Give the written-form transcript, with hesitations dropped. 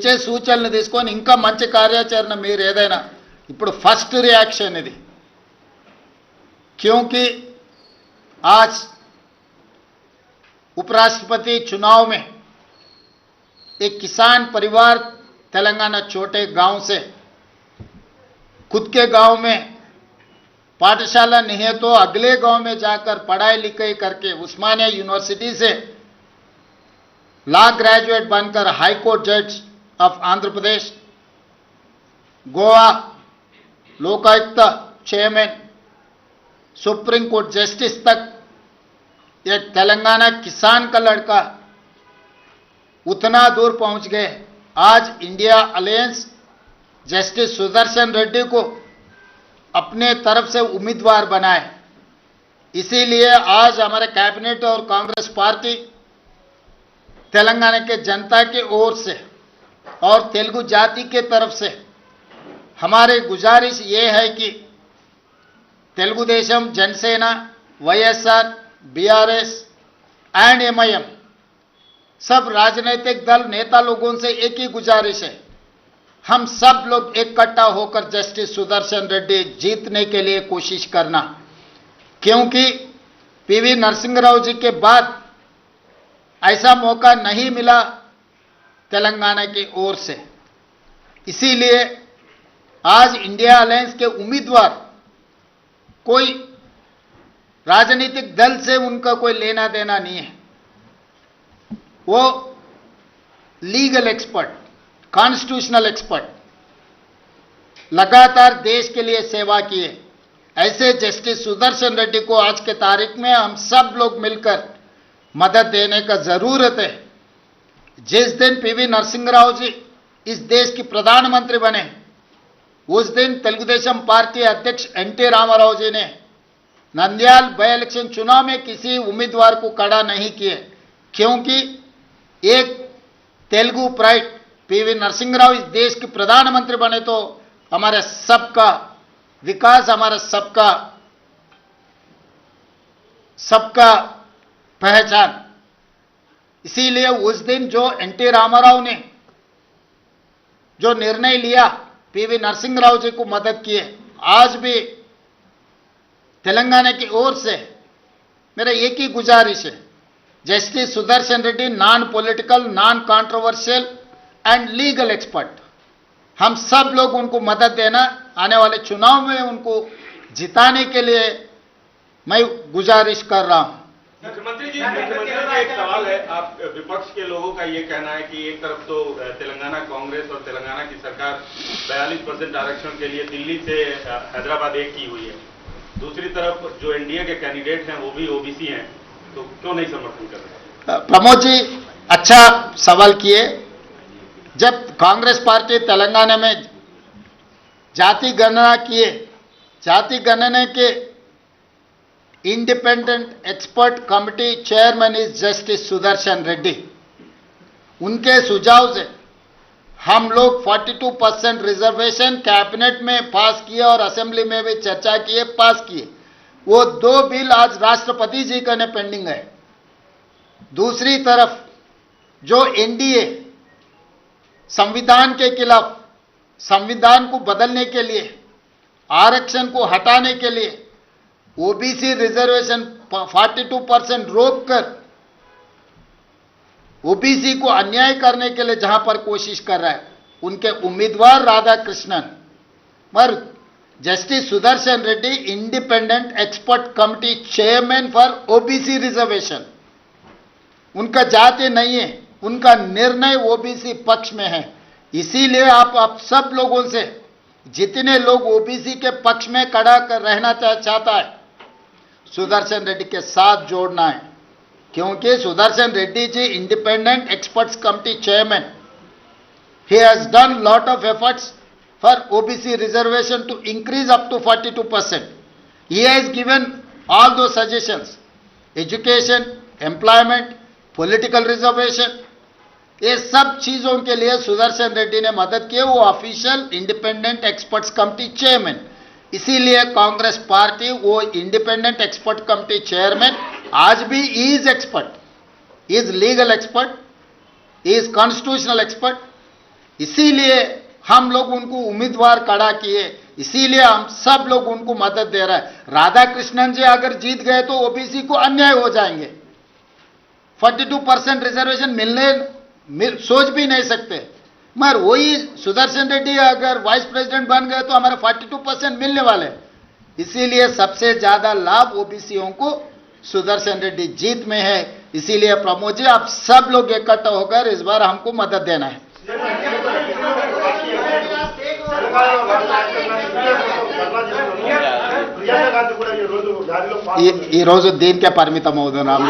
ఇచ్చే సూచనలు తీసుకొని ఇంకా మంచి కార్యాచరణ మీరు ఏదైనా ఇప్పుడు फर्स्ट रिएक्शन ఇది क्योंकि आज उपराष्ट्रपति चुनाव में एक किसान परिवार तेलंगाना छोटे गांव से खुद के गांव में पाठशाला नहीं है तो अगले गांव में जाकर पढ़ाई लिखाई करके उस्मानिया यूनिवर्सिटी से लॉ ग्रेजुएट बनकर हाई कोर्ट जज of Andhra Pradesh, Goa Lokayukta chairman, supreme court justice तक एक तेलंगाना किसान का लड़का उतना दूर पहुंच गए। आज India alliance justice Sudarshan Reddy को अपने तरफ से उम्मीदवार बनाए। इसीलिए आज हमारे कैबिनेट और कांग्रेस पार्टी तेलंगाना के जनता की ओर से और तेलुगु जाति के तरफ से हमारी गुजारिश ये है कि Telugu Desam, Jana Sena, YSR, BRS and MIM सब राजनीतिक दल नेता लोगों से एक ही गुजारिश है, हम सब लोग इकट्ठा होकर जस्टिस सुदर्शन रेड्डी जीतने के लिए कोशिश करना। क्योंकि पीवी नरसिंह राव जी के बाद ऐसा मौका नहीं मिला तेलंगाना की ओर से। इसीलिए आज इंडिया अलायंस के उम्मीदवार कोई राजनीतिक दल से उनका कोई लेना देना नहीं है, वो लीगल एक्सपर्ट, कॉन्स्टिट्यूशनल एक्सपर्ट, लगातार देश के लिए सेवा किए ऐसे जस्टिस सुदर्शन रेड्डी को आज के तारीख में हम सब लोग मिलकर मदद देने का जरूरत है। जिस दिन पीवी नरसिंह राव जी इस देश की प्रधानमंत्री बने उस दिन तेलुगुदेशम पार्टी अध्यक्ष एनटी रामाराव जी ने नंदयाल बाय इलेक्शन चुनाव में किसी उम्मीदवार को खड़ा नहीं किए, क्योंकि एक तेलुगु प्राइड पीवी नरसिंह राव इस देश के प्रधानमंत्री बने तो हमारे सबका विकास, हमारा सबका पहचान। इसीलिए उस दिन जो एनटी रामाराव ने जो निर्णय लिया पीवी नरसिंह राव जी को मदद किए, आज भी तेलंगाना की ओर से मेरा एक ही गुजारिश है, justice Sudarshan Reddy non political, non controversial and legal expert, हम सब लोग उनको मदद देना, आने वाले चुनाव में उनको जिताने के लिए मैं गुजारिश कर रहा हूं। मुख्यमंत्री जी का एक सवाल है, आप विपक्ष के लोगों का ये कहना है कि एक तरफ तो तेलंगाना कांग्रेस और तेलंगाना की सरकार 42% आरक्षण के लिए दिल्ली से हैदराबाद एक की हुई है, दूसरी तरफ जो एनडीए के कैंडिडेट हैं वो भी ओबीसी हैं, तो क्यों नहीं समर्थन कर रहे? प्रमोद जी अच्छा सवाल किए। जब कांग्रेस पार्टी तेलंगाना में जाति गणना किए, जाति गणना के independent expert committee chairman is justice Sudarshan Reddy, उनके सुझाव से हम लोग 42% रिजर्वेशन कैबिनेट में पास किए और असेंबली में भी चर्चा किए, पास किए। वो 2 बिल आज राष्ट्रपति जी का ने पेंडिंग है। दूसरी तरफ जो एनडीए संविधान के खिलाफ, संविधान को बदलने के लिए, आरक्षण को हटाने के लिए ओबीसी रिजर्वेशन 42% रोककर ओबीसी को अन्याय करने के लिए जहां पर कोशिश कर रहा है, उनके उम्मीदवार राधाकृष्णन पर justice Sudarshan Reddy independent expert committee chairman for OBC reservation, उनका जाति नहीं है, उनका निर्णय ओबीसी पक्ष में है। इसीलिए आप सब लोगों से, जितने लोग ओबीसी के पक्ष में खड़ा कर रहना चाहता है, सुदर्शन रेड्डी के साथ जोड़ना है। क्योंकि Sudarshan Reddy ji independent experts committee chairman, he has done lot of efforts for OBC reservation to increase up to 42%. He has given all those suggestions, education, employment, political reservation, ये सब चीजों के लिए सुदर्शन रेड्डी ने मदद की, वो official independent experts committee chairman. इसीलिए कांग्रेस पार्टी वो इंडिपेंडेंट एक्सपर्ट कमेटी चेयरमैन आज भी is expert, is legal expert, is constitutional expert, इसीलिए हम लोग उनको उम्मीदवार खड़ा किए, इसीलिए हम सब लोग उनको मदद दे रहे हैं। राधा कृष्णन जी अगर जीत गए तो ओबीसी को अन्याय हो जाएंगे। 42% रिजर्वेशन सोच भी नहीं सकते। मगर वही सुदर्शन रेड्डी अगर वाइस प्रेसिडेंट बन गए तो हमारे 42% मिलने वाले। इसीलिए सबसे ज्यादा लाभ ओबीसीओं को सुदर्शन रेड्डी जीत में है। इसीलिए प्रमोद जी आप सब लोग इकट्ठा होकर इस बार हमको मदद देना है। ఈ రోజు దీనికే పరిమితం అవుతున్నాం.